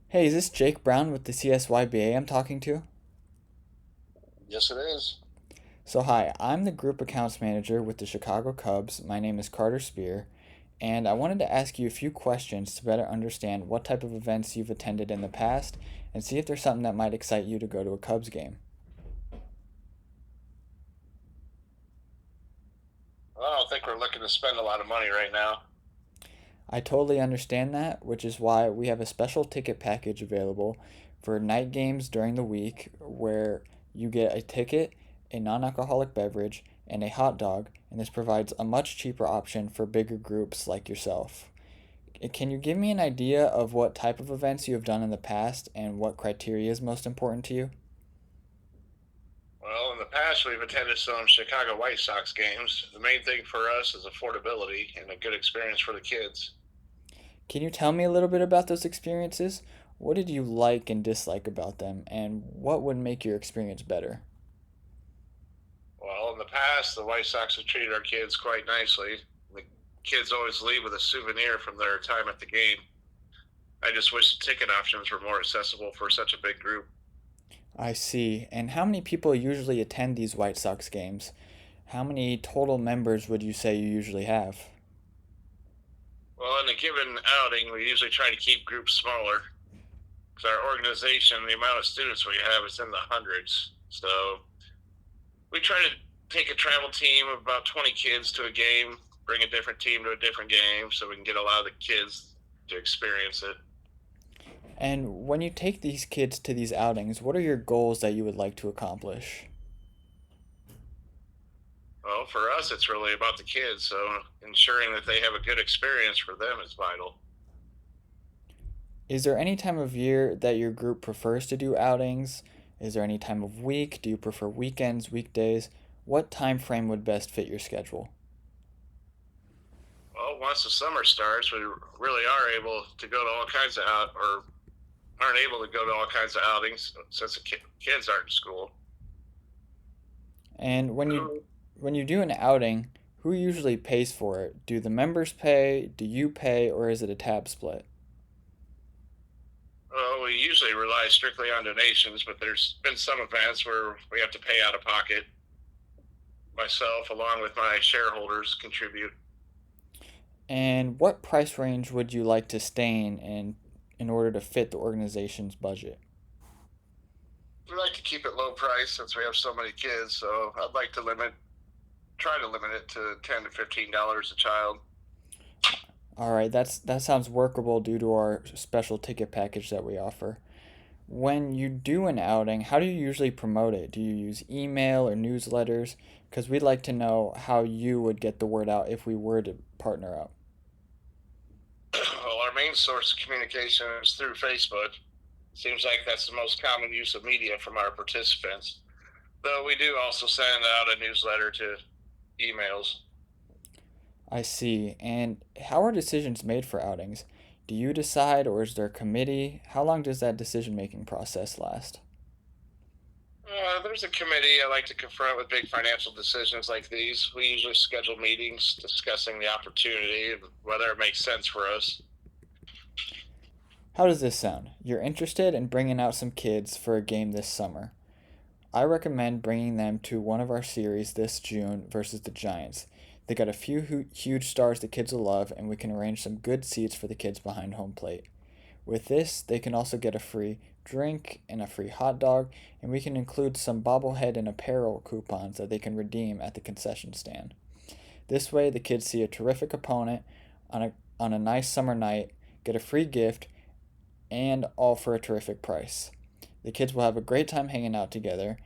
Hey, is this Jake Brown with the CSYBA I'm talking to? Yes, it is. So, hi, I'm the group accounts manager with the Chicago Cubs. My name is Carter Spear, and I wanted to ask you a few questions to better understand what type of events you've attended in the past and see if there's something that might excite you to go to a Cubs game. Well, I don't think we're looking to spend a lot of money right now. I totally understand that, which is why we have a special ticket package available for night games during the week where you get a ticket, a non alcoholic beverage, and a hot dog, and this provides a much cheaper option for bigger groups like yourself. Can you give me an idea of what type of events you have done in the past and what criteria is most important to you? Well, in the past, we've attended some Chicago White Sox games. The main thing for us is affordability and a good experience for the kids. Can you tell me a little bit about those experiences? What did you like and dislike about them, and what would make your experience better? Well, in the past, the White Sox have treated our kids quite nicely. The kids always leave with a souvenir from their time at the game. I just wish the ticket options were more accessible for such a big group. I see. And how many people usually attend these White Sox games? How many total members would you say you usually have? Well, in a given outing, we usually try to keep groups smaller because our organization, the amount of students we have is in the hundreds. So we try to take a travel team of about 20 kids to a game, bring a different team to a different game so we can get a lot of the kids to experience it. And when you take these kids to these outings, what are your goals that you would like to accomplish? Well, for us, it's really about the kids. So ensuring that they have a good experience for them is vital. Is there any time of year that your group prefers to do outings? Is there any time of week? Do you prefer weekends, weekdays? What time frame would best fit your schedule? Well, once the summer starts, we really are able to go to all kinds of or aren't able to go to all kinds of outings since the kids aren't in school. And when you do an outing, who usually pays for it? Do the members pay? Do you pay, or is it a tab split? Well, we usually rely strictly on donations, but there's been some events where we have to pay out of pocket. Myself, along with my shareholders, contribute. And what price range would you like to stay in order to fit the organization's budget? We like to keep it low price since we have so many kids. So I'd like to try to limit it to $10 to $15 a child. All right, that sounds workable due to our special ticket package that we offer. When you do an outing, how do you usually promote it? Do you use email or newsletters? Because we'd like to know how you would get the word out if we were to partner up. Well, our main source of communication is through Facebook. Seems like that's the most common use of media from our participants. Though we do also send out a newsletter to emails. I see. And how are decisions made for outings? Do you decide, or is there a committee? How long does that decision making process last? There's a committee I like to confront with big financial decisions like these. We usually schedule meetings discussing the opportunity and whether it makes sense for us. How does this sound? You're interested in bringing out some kids for a game this summer. I recommend bringing them to one of our series this June versus the Giants. They got a few huge stars the kids will love, and we can arrange some good seats for the kids behind home plate. With this, they can also get a free drink and a free hot dog, and we can include some bobblehead and apparel coupons that they can redeem at the concession stand. This way, the kids see a terrific opponent on a nice summer night, get a free gift, and all for a terrific price. The kids will have a great time hanging out together,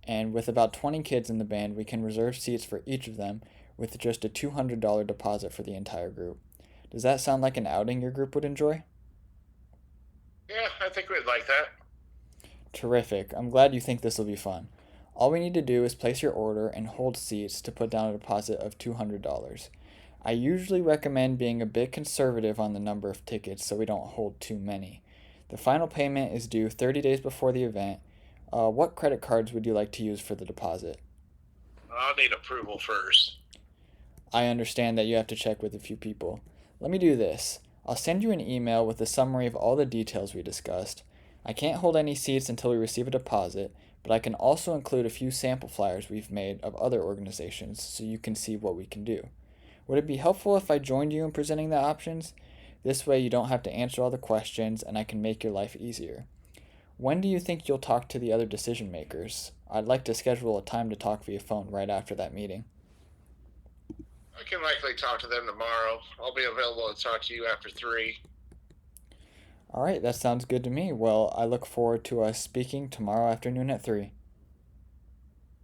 and with about 20 kids in the band, we can reserve seats for each of them with just a $200 deposit for the entire group. Does that sound like an outing your group would enjoy? Yeah, I think we'd like that. Terrific. I'm glad you think this will be fun. All we need to do is place your order and hold seats to put down a deposit of $200. I usually recommend being a bit conservative on the number of tickets so we don't hold too many. The final payment is due 30 days before the event. What credit cards would you like to use for the deposit? I'll need approval first. I understand that you have to check with a few people. Let me do this. I'll send you an email with a summary of all the details we discussed. I can't hold any seats until we receive a deposit, but I can also include a few sample flyers we've made of other organizations so you can see what we can do. Would it be helpful if I joined you in presenting the options? This way you don't have to answer all the questions and I can make your life easier. When do you think you'll talk to the other decision makers? I'd like to schedule a time to talk via phone right after that meeting. I can likely talk to them tomorrow. I'll be available to talk to you after 3. All right, that sounds good to me. Well, I look forward to us speaking tomorrow afternoon at 3.